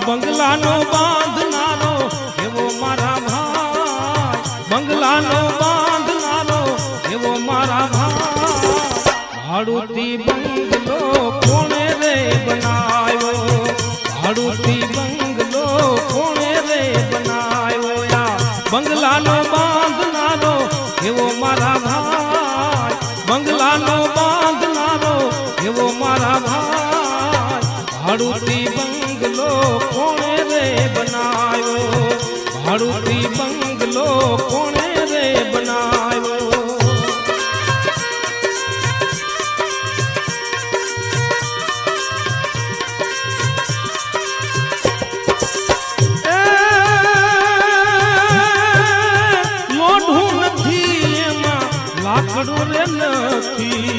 બંગલાનો બાંધનારો એવો મારા ભાઈ, બંગલાનો બાંધનારો એવો મારા ભાઈ. ભાડુતી બંગલો કોણે રે બનાવ્યો, ભાડુતી બંગલો કોણે રે બનાવ્યો. બંગલાનો બાંધનારો એવો મારા ભાઈ, બંગલાનો બાંધનારો એવો મારા ભાઈ. ભાડુતી બંગલો કોણે રે બનાવ્યો, ભાડુતી બંગલો કોણે રે બનાવ્યો. લાકડું રે નથી